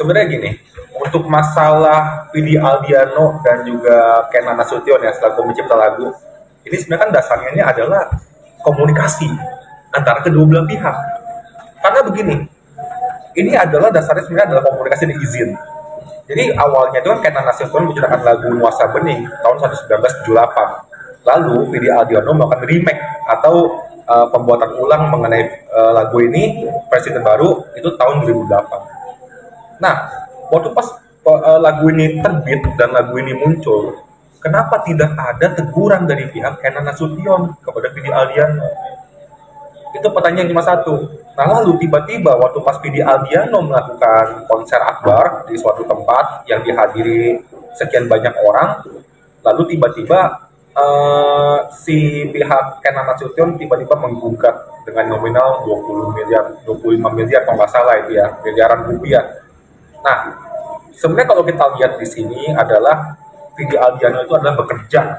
sebenarnya gini, untuk masalah Vidi Aldiano dan juga Kenan Nasution ya selaku pencipta lagu, ini sebenarnya kan dasarnya ini adalah komunikasi antara kedua belah pihak. Karena begini, ini adalah dasarnya sebenarnya adalah komunikasi dan izin. Jadi awalnya itu kan Kenan Nasution menciptakan lagu Nuansa Bening tahun 1978. Lalu Vidi Aldiano melakukan remake atau pembuatan ulang mengenai lagu ini versi terbaru itu tahun 2008. Nah, waktu pas lagu ini terbit dan lagu ini muncul, kenapa tidak ada teguran dari pihak Kenan Nasution kepada Vidi Aldiano? Itu pertanyaan cuma satu. Nah, lalu tiba-tiba waktu pas Vidi Aldiano melakukan konser akbar di suatu tempat yang dihadiri sekian banyak orang, lalu tiba-tiba si pihak Kenan Nasution tiba-tiba menggugat dengan nominal 20 miliar, 25 miliar kalau nggak salah itu ya, miliaran rupiah. Nah, sebenarnya kalau kita lihat di sini adalah Vidi Aldiano itu adalah bekerja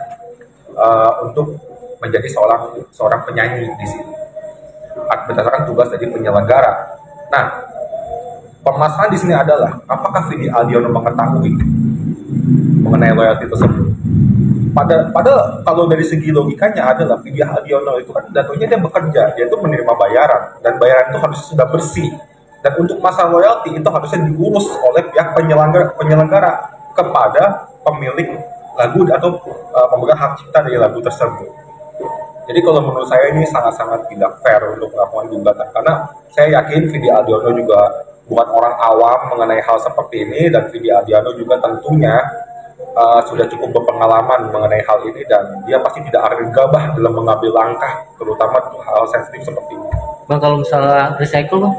untuk menjadi seorang penyanyi di sini berdasarkan tugas dari penyelenggara. Nah, permasalahan di sini adalah apakah Vidi Aldiano mengetahui mengenai royalti tersebut? Padahal kalau dari segi logikanya adalah Vidi Aldiano itu kan jatuhnya dia bekerja, dia itu menerima bayaran dan bayaran itu harus sudah bersih. Dan untuk masalah royalti itu harusnya diurus oleh pihak penyelenggara kepada pemilik lagu atau pemegang hak cipta dari lagu tersebut. Jadi kalau menurut saya ini sangat-sangat tidak fair untuk melakukan gugatan, karena saya yakin Vidi Aldiano juga bukan orang awam mengenai hal seperti ini, dan Vidi Aldiano juga tentunya sudah cukup berpengalaman mengenai hal ini, dan dia pasti tidak akan gegabah dalam mengambil langkah, terutama untuk hal sensitif seperti ini. Bang, kalau misalnya recycle bang?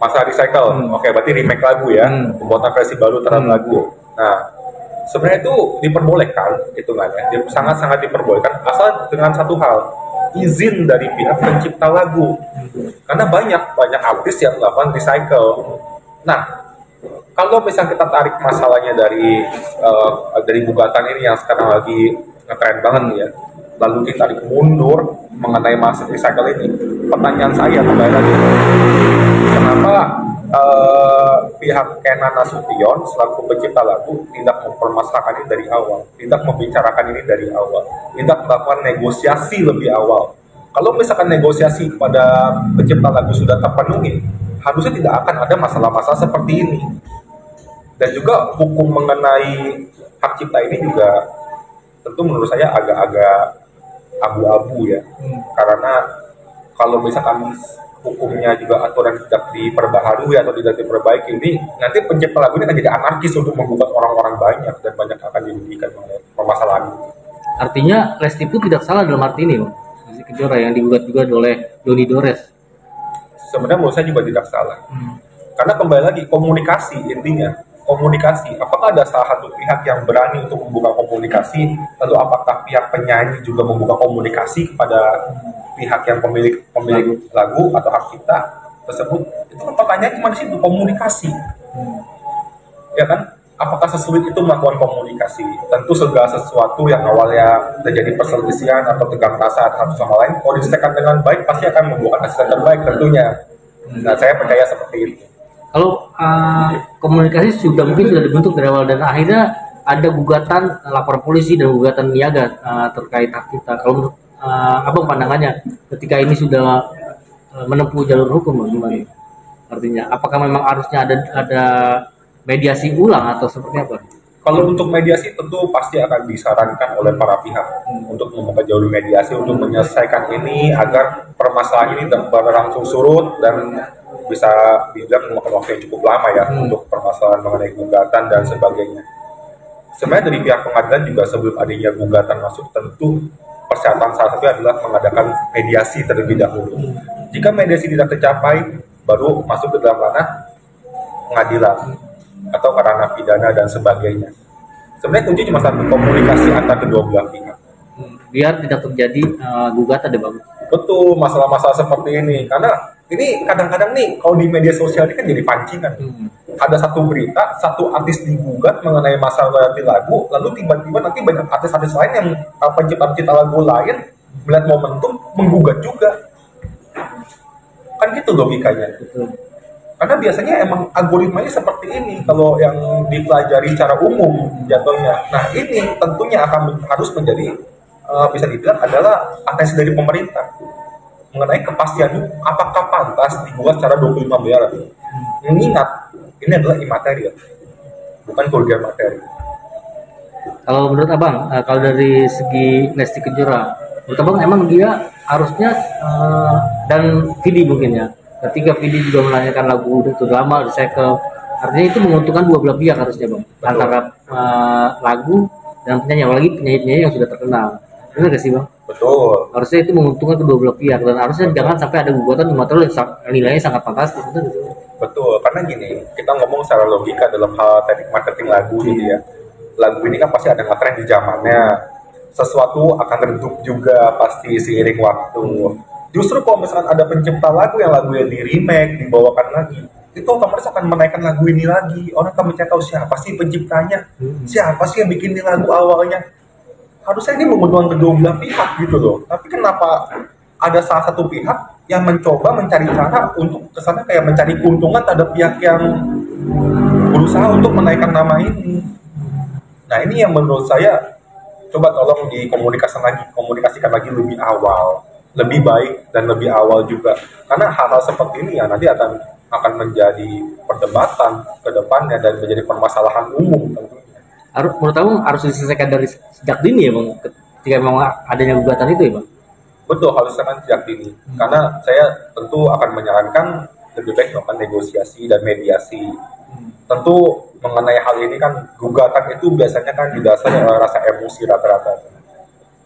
Masa recycle, oke, berarti remake lagu ya, pembuatan versi baru terhadap lagu. Nah, sebenarnya itu diperbolehkan, hitungannya, sangat-sangat diperbolehkan, asal dengan satu hal, izin dari pihak pencipta lagu. Karena banyak artis yang melakukan recycle. Nah, kalau misalnya kita tarik masalahnya dari gugatan ini yang sekarang lagi ngetren banget nih ya, lalu ditarik mundur mengenai masalah recycle ini, pertanyaan saya kembali lagi, kenapa pihak Kenan Nasution selaku pencipta lagu tidak mempermasalahkan ini dari awal, tidak membicarakan ini dari awal, tidak melakukan negosiasi lebih awal? Kalau misalkan negosiasi pada pencipta lagu sudah terpenuhi, harusnya tidak akan ada masalah-masalah seperti ini. Dan juga hukum mengenai hak cipta ini juga tentu menurut saya agak-agak abu-abu ya, karena kalau misalkan hukumnya juga aturan tidak diperbaharui atau tidak diperbaiki, ini nanti pencipta lagu ini akan jadi anarkis untuk menggugat orang-orang banyak, dan banyak akan dirugikan oleh permasalahan. Artinya Lesti itu tidak salah dalam arti ini, bang. Lesti Kejora yang digugat juga oleh Doni Dores. Sebenarnya menurut saya juga tidak salah, karena kembali lagi komunikasi, intinya komunikasi. Apakah ada salah satu pihak yang berani untuk membuka komunikasi, lalu apakah pihak penyanyi juga membuka komunikasi kepada pihak yang pemilik lagu atau hak cipta tersebut? Itu kan pertanyaan cuma di situ, komunikasi. Ya kan? Apakah sesulit itu melakukan komunikasi? Tentu segala sesuatu yang awalnya terjadi perselisihan atau tegang rasa satu sama lain, kalau diselesaikan dengan baik pasti akan membuahkan hasil terbaik tentunya. Nah, saya percaya seperti itu. Kalau komunikasi mungkin sudah dibentuk dari awal, dan akhirnya ada gugatan laporan polisi dan gugatan niaga terkait hak cipta. Kalau menurut abang pandangannya ketika ini sudah menempuh jalur hukum, gimana? Artinya apakah memang harusnya ada mediasi ulang atau seperti apa? Kalau untuk mediasi tentu pasti akan disarankan oleh para pihak untuk membuka jalur mediasi untuk menyelesaikan ini agar permasalahan ini berlangsung surut dan bisa dibilang memakan waktu yang cukup lama ya untuk permasalahan mengenai gugatan dan sebagainya. Sebenarnya dari pihak pengadilan juga sebelum adanya gugatan masuk, tentu persyaratan salah satunya adalah mengadakan mediasi terlebih dahulu. Jika mediasi tidak tercapai, baru masuk ke dalam ranah pengadilan atau ke ranah pidana dan sebagainya. Sebenarnya kunci cuma satu, komunikasi antar kedua belah pihak. Biar tidak terjadi gugatan deh bang. Betul, masalah-masalah seperti ini, karena ini kadang-kadang nih kalau di media sosial ini kan jadi pancingan. Ada satu berita, satu artis digugat mengenai masalah royalti lagu, lalu tiba-tiba nanti banyak artis-artis lain yang pencipta lagu lain melihat momentum menggugat juga. Kan gitu logikanya. Betul. Karena biasanya emang algoritmanya seperti ini kalau yang dipelajari secara umum jatuhnya. Nah ini tentunya harus menjadi bisa dibilang adalah atensi dari pemerintah mengenai kepastian apakah pantas dibuat secara 25 miliar. Mengingat ini adalah imaterial, bukan kerugian materi. Kalau menurut abang, kalau dari segi Lesti Kejora, menurut abang emang dia harusnya dan Vidi mungkin ya, ketika Vidi juga menanyakan lagu itu lama recycle, artinya itu menguntungkan dua belah pihak harusnya bang. Betul. Antara lagu dan penyanyi, apalagi penyanyi yang sudah terkenal. Benar gak sih bang? Betul. Harusnya itu menguntungkan kedua belah pihak dan harusnya jangan sampai ada gugatan material yang nilainya sangat fantastis. Betul gak sih, bang? Betul, karena gini, kita ngomong secara logika dalam hal teknik marketing lagu gitu ya. Lagu ini kan pasti ada ngetren di zamannya. Sesuatu akan redup juga pasti seiring waktu. Justru kalau misalkan ada pencipta lagu yang lagunya di remake, dibawakan lagi, itu otomatis akan menaikkan lagu ini lagi. Orang akan mencari tahu siapa sih penciptanya, siapa sih yang bikin ini lagu awalnya. Harusnya ini menguntungkan kedua belah pihak gitu loh. Tapi kenapa ada salah satu pihak yang mencoba mencari cara untuk kesana kayak mencari keuntungan terhadap pihak yang berusaha untuk menaikkan nama ini. Nah ini yang menurut saya coba tolong komunikasikan lagi lebih awal, lebih baik dan lebih awal juga. Karena hal-hal seperti ini ya nanti akan menjadi perdebatan ke depannya dan menjadi permasalahan umum tentunya. Menurut abang harus diselesaikan dari sejak dini ya bang, ketika memang adanya gugatan itu ya bang. Betul, harus kan sejak dini. Karena saya tentu akan menyarankan lebih baik melakukan negosiasi dan mediasi. Tentu mengenai hal ini kan gugatan itu biasanya kan didasari oleh rasa emosi rata-rata.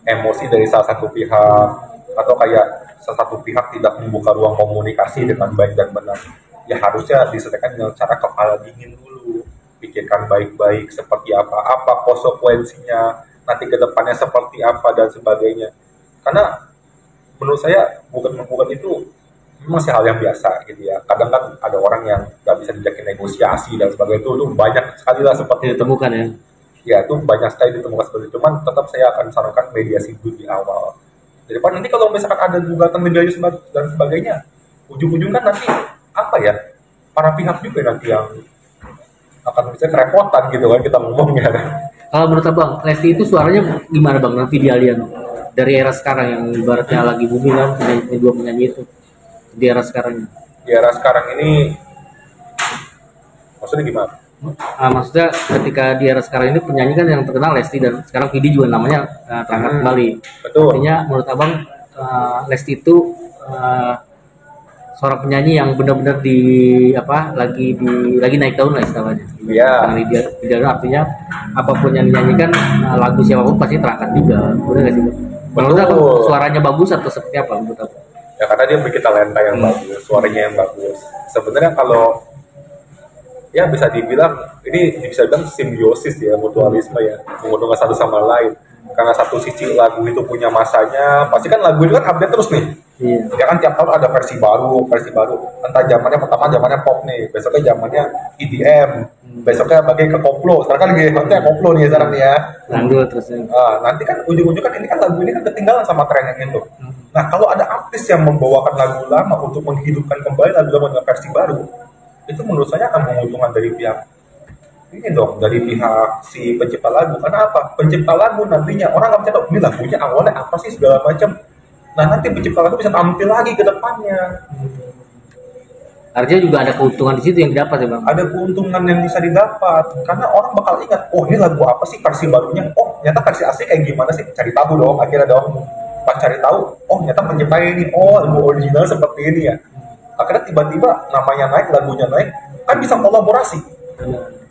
Emosi dari salah satu pihak atau kayak salah satu pihak tidak membuka ruang komunikasi dengan baik dan benar. Ya harusnya diselesaikan dengan cara kepala dingin dulu. Pikirkan baik-baik seperti apa konsekuensinya, nanti ke depannya seperti apa dan sebagainya. Karena menurut saya bukan itu memang hal yang biasa gitu ya. Kadang kan ada orang yang nggak bisa dijakin negosiasi dan sebagainya itu banyak sekali lah seperti ditemukan ya. Ya itu banyak sekali ditemukan seperti itu. Cuman tetap saya akan sarankan mediasi dulu di awal. Daripada nanti kalau misalkan ada gugatan mediasi dan sebagainya, ujung-ujung kan nanti apa ya? Para pihak juga nanti yang akan bisa kerepotan gitu kan kita ngomongnya. Kalau menurut abang, Lesti itu suaranya gimana bang? Dan Vidi Aldiano dari era sekarang yang ibaratnya lagi booming kan dua penyanyi itu di era sekarang. Di era sekarang ini maksudnya gimana? Maksudnya ketika di era sekarang ini penyanyi kan yang terkenal Lesti dan sekarang Vidi juga namanya terangkat kembali. Betul. Artinya menurut abang Lesti itu seorang penyanyi yang benar-benar lagi naik daun lah istilahnya. Iya. Dia artinya apapun yang dinyanyikan lagu siapapun pasti terangkat juga. Benar nggak sih? Menurut apa suaranya bagus atau seperti apa menurut apa? Ya karena dia bikin talenta yang bagus, suaranya yang bagus. Sebenarnya kalau ya bisa dibilang simbiosis ya, mutualisme ya, menguntungkan satu sama lain. Karena satu sisi lagu itu punya masanya, pasti kan lagu itu kan update terus nih. Iya. Ya kan tiap tahun ada versi baru. Entah zamannya pertama zamannya pop nih, besoknya zamannya EDM, besoknya bagian ke koplo. Sekarang kan lagi hangatnya koplo nih sekarang nih ya. Dangdut terus. Nanti kan ujung-ujung kan ini kan lagu ini kan ketinggalan sama tren yang itu. Nah kalau ada artis yang membawakan lagu lama untuk menghidupkan kembali lagu lama dengan versi baru, itu menurut saya akan menguntungkan dari pihak ini dong, dari pihak si pencipta lagu. Karena apa? Pencipta lagu nantinya orang nggak bisa tahu ini lagunya awalnya apa sih segala macam. Nah nanti pencipta lagu bisa tampil lagi ke depannya. Artinya juga ada keuntungan di situ yang didapat ya bang. Ada keuntungan yang bisa didapat karena orang bakal ingat, oh ini lagu apa sih versi barunya? Oh ternyata versi asli kayak gimana sih? Cari tahu dong, akhirnya dong. Pas cari tahu, oh ternyata penciptanya ini, oh lagu original seperti ini ya. Akhirnya tiba-tiba namanya naik, lagunya naik, kan bisa kolaborasi.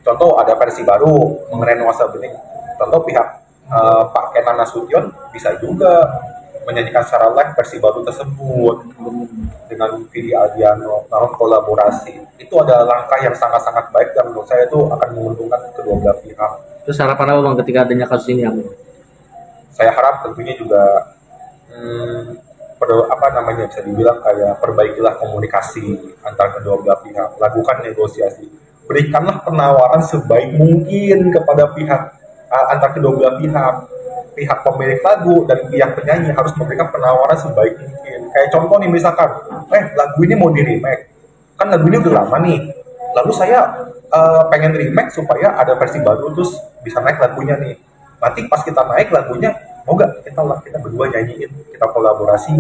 Contoh ada versi baru mengenai nuansa bening. Contoh pihak Pak Kenan Nasution bisa juga menyanyikan secara live versi baru tersebut dengan Vidi Aldiano dalam kolaborasi. Itu adalah langkah yang sangat-sangat baik dan menurut saya itu akan menguntungkan kedua belah pihak. Terus harapan apa bang ketika adanya kasus ini yang saya harap tentunya juga bisa dibilang kayak perbaikilah komunikasi antar kedua belah pihak, lakukan negosiasi, berikanlah penawaran sebaik mungkin kepada pihak antar kedua belah pihak pemilik lagu dan pihak penyanyi harus memberikan penawaran sebaik mungkin. Kayak contoh nih misalkan, lagu ini mau di remake, kan lagu ini udah lama nih, lalu saya pengen remake supaya ada versi baru terus bisa naik lagunya nih. Nanti pas kita naik lagunya, mau gak kita berdua nyanyiin, kita kolaborasi,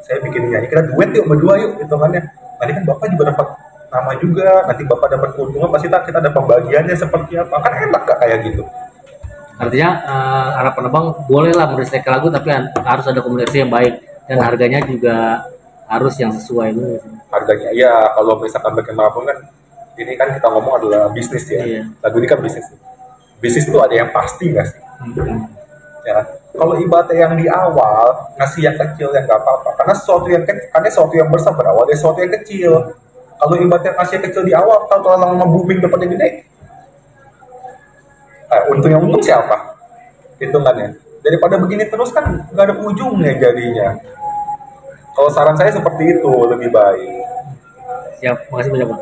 saya bikin nyanyi, kita duet yuk berdua yuk hitungannya. Nanti kan bapak juga dapat nama juga, nanti bapak dapat keuntungan, pasti kita ada pembagiannya seperti apa, kan enak gak kayak gitu. Artinya harapan abang bolehlah merecycle lagu tapi harus ada komunikasi yang baik dan harganya juga harus yang sesuai dulu. Harganya ya, kalau misalkan bagaimanapun kan ini kan kita ngomong adalah bisnis ya. Iya. Lagu ini kan bisnis. Bisnis itu ada yang pasti nggak sih? Ya kan? Kalau ibaratnya yang di awal ngasih yang kecil yang nggak apa-apa, karena sesuatu yang besar berawal dari sesuatu yang kecil. Kalau ibaratnya ngasih yang kecil di awal, kalau lama booming dapatnya gede, untung siapa? Hitungannya. Daripada begini terus kan nggak ada ujungnya jadinya. Kalau saran saya seperti itu lebih baik. Siap, makasih banyak Bang.